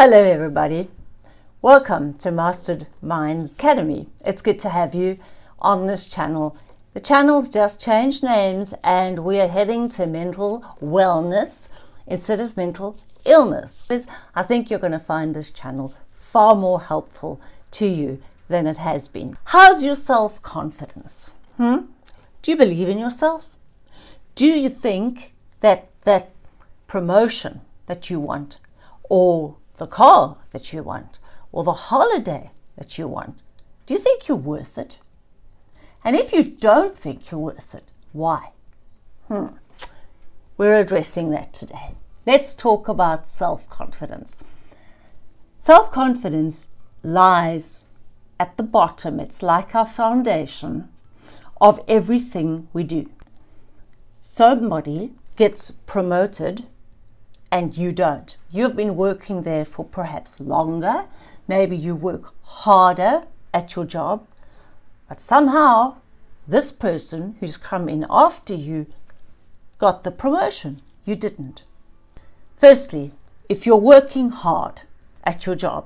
Hello everybody, welcome to Mastered Minds Academy. It's good to have you on this channel. The channel's just changed names and we are heading to mental wellness instead of mental illness. I think you're going to find this channel far more helpful to you than it has been. How's your self-confidence? Do you believe in yourself? Do you think that promotion that you want, or the car that you want, or the holiday that you want, do you think you're worth it? And if you don't think you're worth it, why? We're addressing that today. Let's talk about self-confidence. Self-confidence lies at the bottom. It's like our foundation of everything we do. Somebody gets promoted and you don't. You've been working there for perhaps longer. Maybe you work harder at your job, but somehow this person who's come in after you got the promotion. You didn't. Firstly, if you're working hard at your job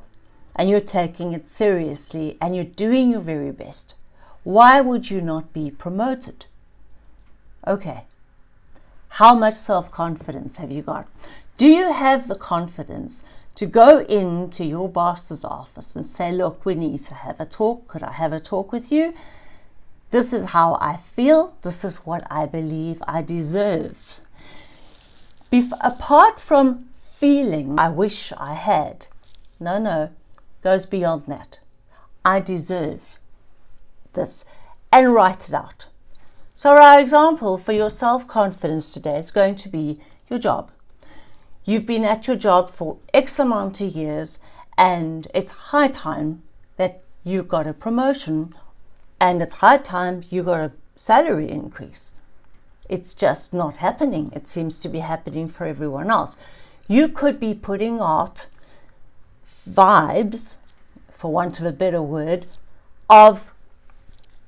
and you're taking it seriously and you're doing your very best, why would you not be promoted? Okay, how much self-confidence have you got? Do you have the confidence to go into your boss's office and say, look, we need to have a talk. Could I have a talk with you? This is how I feel. This is what I believe I deserve. Apart from feeling, I wish I had. No, goes beyond that. I deserve this, and write it out. So our example for your self-confidence today is going to be your job. You've been at your job for X amount of years and it's high time that you got a promotion, and it's high time you got a salary increase. It's just not happening. It seems to be happening for everyone else. You could be putting out vibes, for want of a better word, of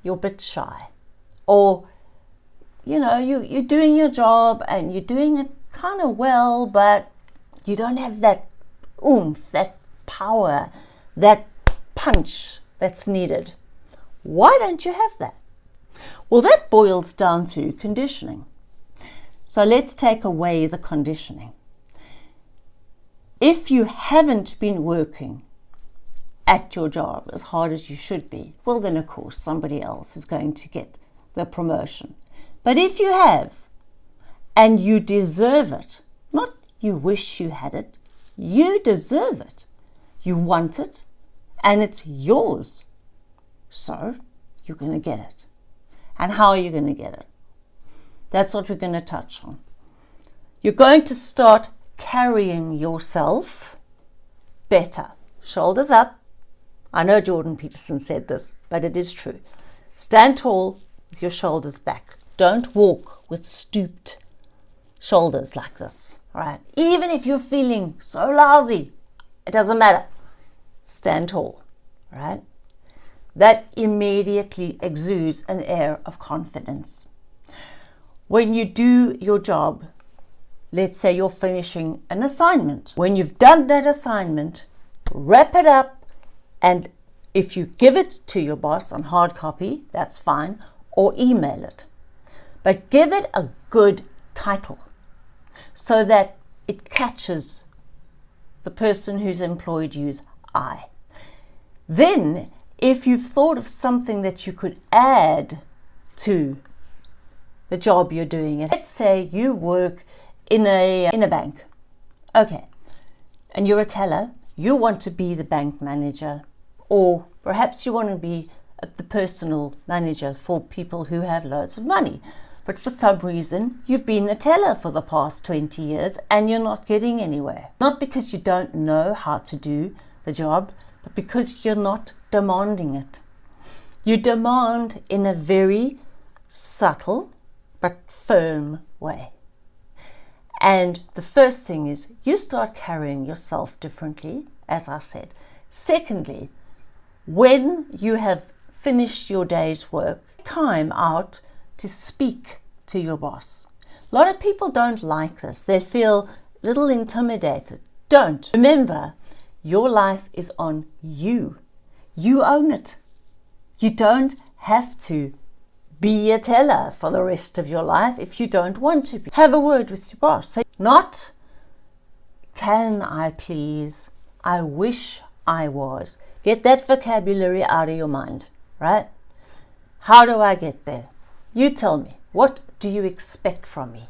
you're a bit shy, or you're doing your job and you're doing it kind of well, but you don't have that oomph, that power, that punch that's needed. Why don't you have that? Well, that boils down to conditioning. So let's take away the conditioning. If you haven't been working at your job as hard as you should be, well then of course somebody else is going to get the promotion. But if you have, and you deserve it, not you wish you had it, you deserve it. You want it, and it's yours. So you're going to get it. And how are you going to get it? That's what we're going to touch on. You're going to start carrying yourself better. Shoulders up. I know Jordan Peterson said this, but it is true. Stand tall with your shoulders back. Don't walk with stooped shoulders like this, right? Even if you're feeling so lousy, it doesn't matter. Stand tall, right? That immediately exudes an air of confidence. When you do your job, let's say you're finishing an assignment. When you've done that assignment, wrap it up, and if you give it to your boss on hard copy, that's fine, or email it. But give it a good title so that it catches the person who's employed you's eye. Then, if you've thought of something that you could add to the job you're doing, let's say you work in a bank, okay, and you're a teller, you want to be the bank manager, or perhaps you want to be the personal manager for people who have loads of money. But for some reason, you've been a teller for the past 20 years and you're not getting anywhere. Not because you don't know how to do the job, but because you're not demanding it. You demand in a very subtle but firm way. And the first thing is you start carrying yourself differently, as I said. Secondly, when you have finished your day's work, time out to speak to your boss. A lot of people don't like this. They feel a little intimidated. Don't. Remember, Your life is on you. You own it. You don't have to be a teller for the rest of your life if you don't want to be. Have a word with your boss. Say, not, can I please, I wish I was. Get that vocabulary out of your mind, right? How do I get there? You tell me. What do you expect from me?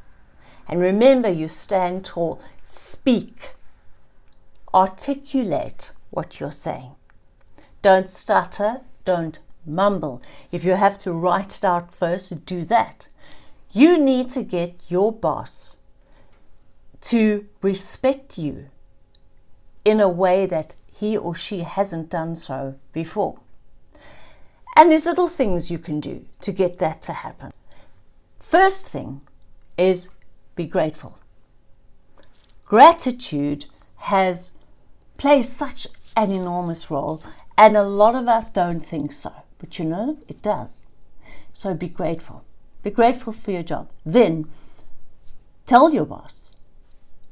And remember, you stand tall. Speak. Articulate what you're saying. Don't stutter. Don't mumble. If you have to write it out first, do that. You need to get your boss to respect you in a way that he or she hasn't done so before. And there's little things you can do to get that to happen. First thing is be grateful. Gratitude plays such an enormous role, and a lot of us don't think so. But you know, it does. So be grateful. Be grateful for your job. Then tell your boss,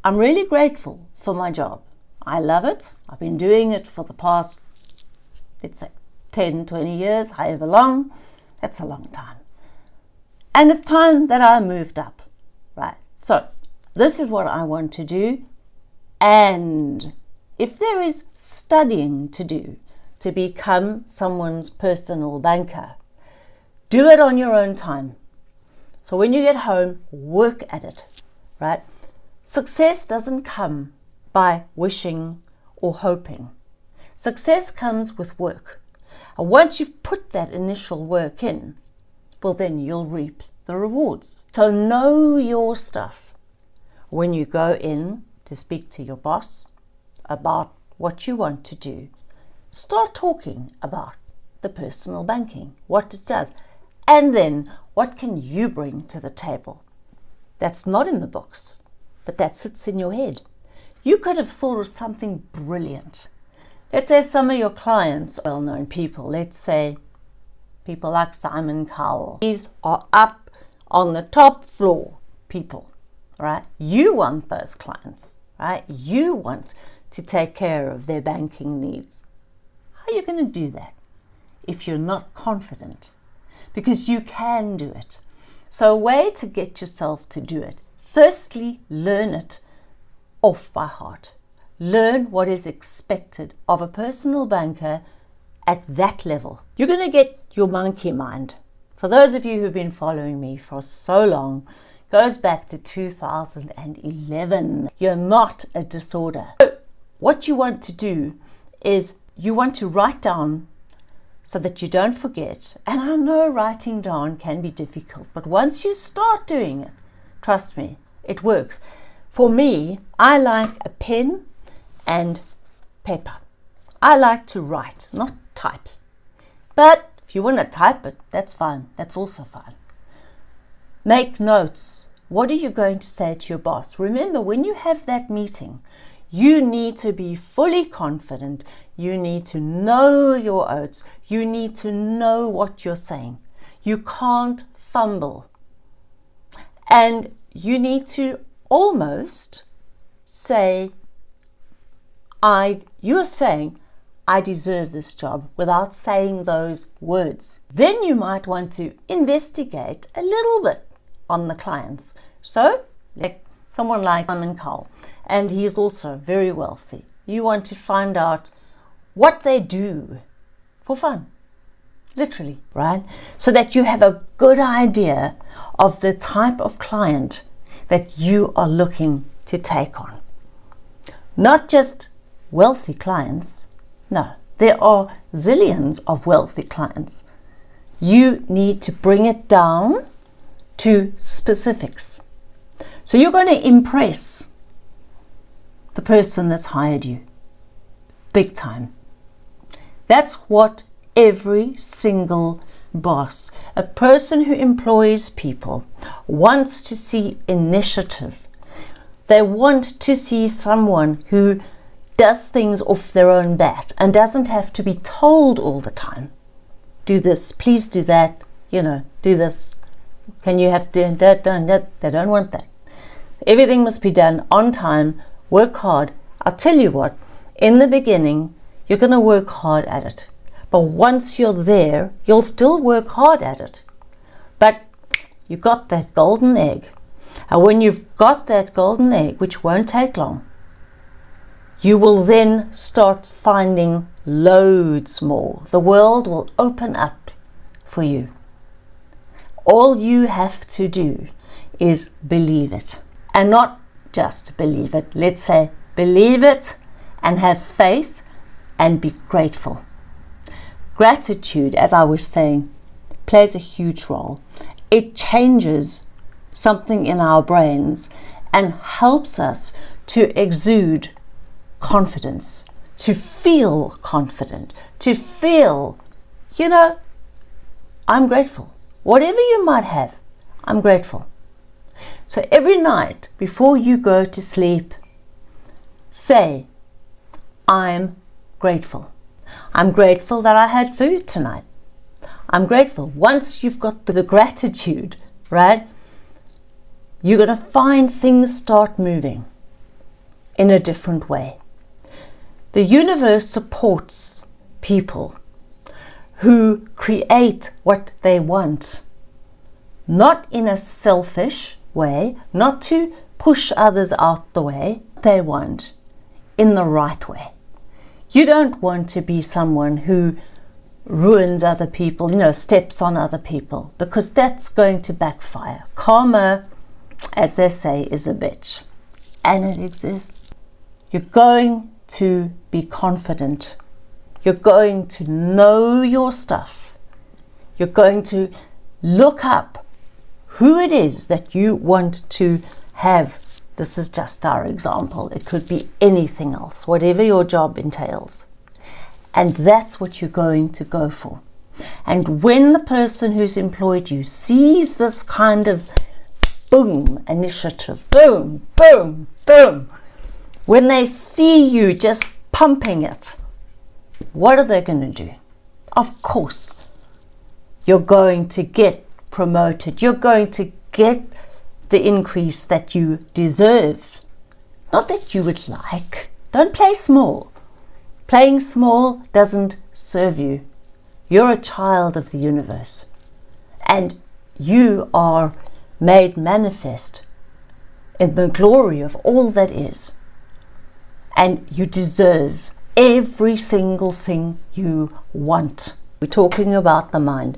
I'm really grateful for my job. I love it. I've been doing it for the past, let's say, 10, 20 years, however long. That's a long time. And it's time that I moved up, right? So this is what I want to do. And if there is studying to do to become someone's personal banker, do it on your own time. So when you get home, work at it, right? Success doesn't come by wishing or hoping. Success comes with work. And once you've put that initial work in, well, then you'll reap the rewards. So know your stuff. When you go in to speak to your boss about what you want to do, start talking about the personal banking, what it does, and then what can you bring to the table that's not in the books, but that sits in your head. You could have thought of something brilliant. Let's say some of your clients are well-known people. Let's say people like Simon Cowell. These are up on the top floor people, right? You want those clients, right? You want to take care of their banking needs. How are you going to do that if you're not confident? Because you can do it. So a way to get yourself to do it, firstly, learn it off by heart. Learn what is expected of a personal banker at that level. You're going to get your monkey mind. For those of you who've been following me for so long, goes back to 2011. You're not a disorder. So what you want to do is you want to write down so that you don't forget. And I know writing down can be difficult, but once you start doing it, trust me, it works. For me, I like a pen and paper. I like to write, not type. But if you want to type it, that's fine. That's also fine. Make notes. What are you going to say to your boss? Remember, when you have that meeting, you need to be fully confident. You need to know your oats. You need to know what you're saying. You can't fumble. And you need to almost say, you're saying, I deserve this job without saying those words. Then you might want to investigate a little bit on the clients. So, like someone like Simon Cowell, and he's also very wealthy. You want to find out what they do for fun, literally, right? So that you have a good idea of the type of client that you are looking to take on. Not just wealthy clients. No, there are zillions of wealthy clients. You need to bring it down to specifics. So you're going to impress the person that's hired you. Big time. That's what every single boss, a person who employs people, wants to see initiative. They want to see someone who does things off their own bat and doesn't have to be told all the time. Do this, please do that, do this. Can you have done that, done that? They don't want that. Everything must be done on time. Work hard. I'll tell you what, In the beginning, you're going to work hard at it. But once you're there, you'll still work hard at it. But you got that golden egg. And when you've got that golden egg, which won't take long, you will then start finding loads more. The world will open up for you. All you have to do is believe it. And not just believe it. Let's say believe it and have faith and be grateful. Gratitude, as I was saying, plays a huge role. It changes something in our brains and helps us to exude confidence, to feel confident, to feel, I'm grateful. Whatever you might have, I'm grateful. So every night before you go to sleep, say, I'm grateful. I'm grateful that I had food tonight. I'm grateful. Once you've got the gratitude, right, you're going to find things start moving in a different way. The universe supports people who create what they want, not in a selfish way, not to push others out the way they want, in the right way. You don't want to be someone who ruins other people, steps on other people, because that's going to backfire. Karma, as they say, is a bitch, and it exists. You're going to be confident. You're going to know your stuff. You're going to look up who it is that you want to have. This is just our example. It could be anything else, whatever your job entails. And that's what you're going to go for. And when the person who's employed you sees this kind of boom initiative, boom, boom, boom, when they see you just pumping it, what are they going to do? Of course, you're going to get promoted. You're going to get the increase that you deserve, not that you would like. Don't play small. Playing small doesn't serve you. You're a child of the universe, and you are made manifest in the glory of all that is, and you deserve every single thing you want. We're talking about the mind.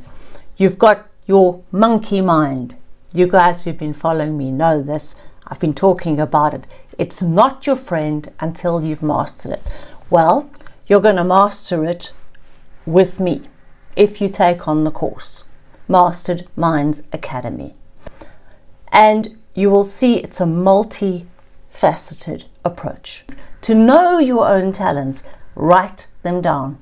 You've got your monkey mind. You guys who've been following me know this. I've been talking about it. It's not your friend until you've mastered it. Well, you're going to master it with me if you take on the course, Mastered Minds Academy. And you will see it's a multifaceted approach. To know your own talents, write them down.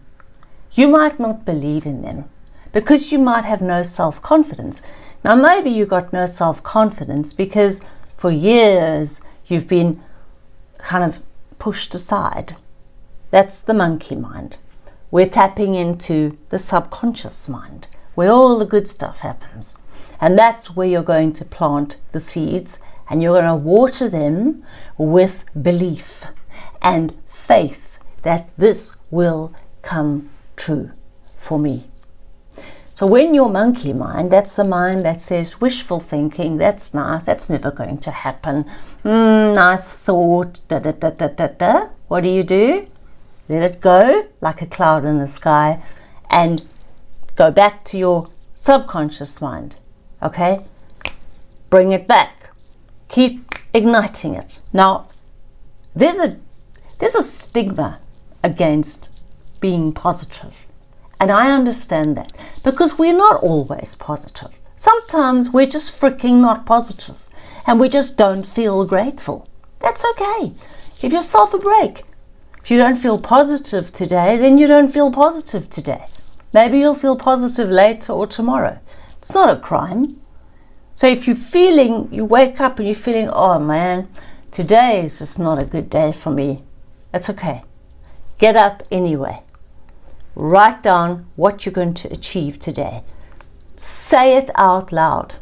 You might not believe in them because you might have no self-confidence. Now, maybe you got no self-confidence because for years you've been kind of pushed aside. That's the monkey mind. We're tapping into the subconscious mind, where all the good stuff happens. And that's where you're going to plant the seeds, and you're going to water them with belief and faith that this will come true for me. So when your monkey mind, that's the mind that says wishful thinking, that's nice, that's never going to happen, nice thought, what do? Let it go like a cloud in the sky and go back to your subconscious mind, okay? Bring it back. Keep igniting it. Now, there's a stigma against being positive. And I understand that because we're not always positive. Sometimes we're just freaking not positive and we just don't feel grateful. That's okay. Give yourself a break. If you don't feel positive today, then you don't feel positive today. Maybe you'll feel positive later or tomorrow. It's not a crime. So if you wake up and you're feeling, oh man, today is just not a good day for me. That's okay. Get up anyway. Write down what you're going to achieve today. Say it out loud.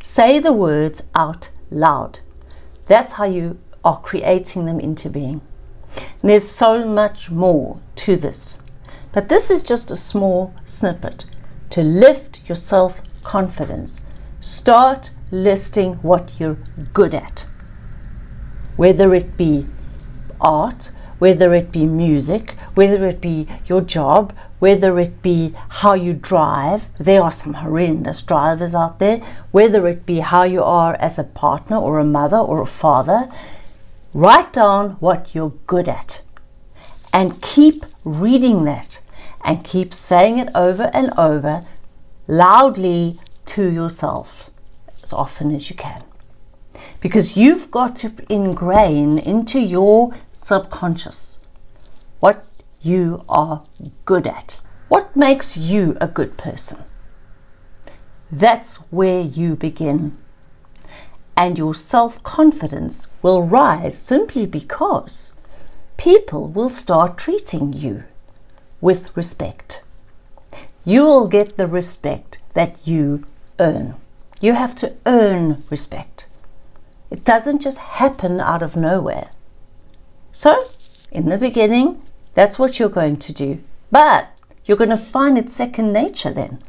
Say the words out loud. That's how you are creating them into being. And there's so much more to this. But this is just a small snippet to lift your self-confidence. Start listing what you're good at. Whether it be art, whether it be music, whether it be your job, whether it be how you drive. There are some horrendous drivers out there. Whether it be how you are as a partner or a mother or a father. Write down what you're good at and keep reading that and keep saying it over and over loudly to yourself as often as you can. Because you've got to ingrain into your subconscious what you are good at. What makes you a good person? That's where you begin. And your self-confidence will rise simply because people will start treating you with respect. You will get the respect that you earn. You have to earn respect. It doesn't just happen out of nowhere. So, in the beginning, that's what you're going to do. But you're going to find it second nature then.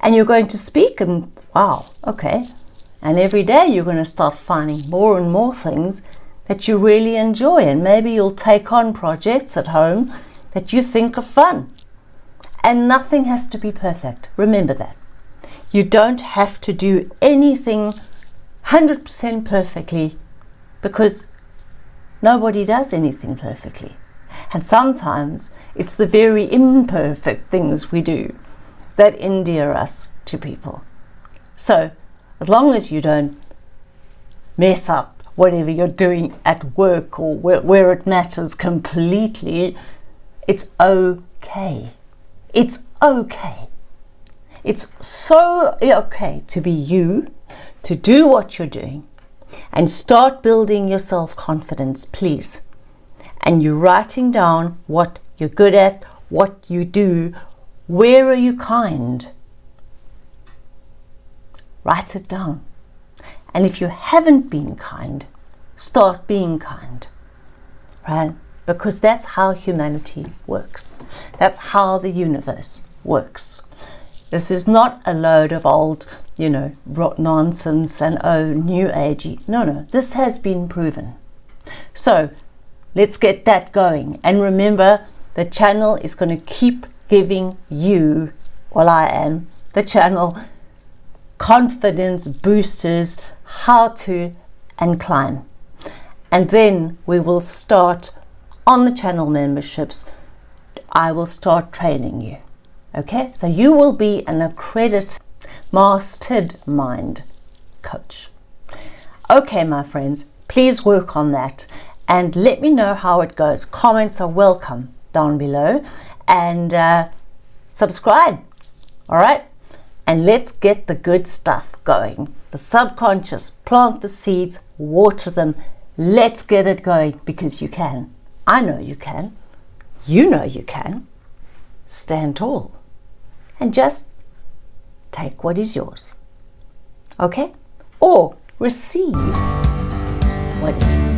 And you're going to speak and, wow, okay. And every day you're going to start finding more and more things that you really enjoy. And maybe you'll take on projects at home that you think are fun. And nothing has to be perfect. Remember that. You don't have to do anything 100% perfectly, because nobody does anything perfectly. And sometimes it's the very imperfect things we do that endear us to people. So as long as you don't mess up whatever you're doing at work or where it matters completely, it's okay. It's okay. It's so okay to be you, to do what you're doing, and start building your self-confidence, please. And you're writing down what you're good at, what you do, where are you kind. Write it down. And if you haven't been kind, start being kind, right? Because that's how humanity works. That's how the universe works. This is not a load of old, nonsense and new agey. No, this has been proven. So let's get that going. And remember, the channel is going to keep giving you, I am the channel, confidence boosters, how to and climb. And then we will start on the channel memberships. I will start training you. Okay, so you will be an accredited mastered mind coach. Okay, my friends, please work on that and let me know how it goes. Comments are welcome down below, and subscribe. All right, and let's get the good stuff going. The subconscious, plant the seeds, water them. Let's get it going, because you can. I know you can. You know you can. Stand tall and just take what is yours. Okay? Or receive what is yours.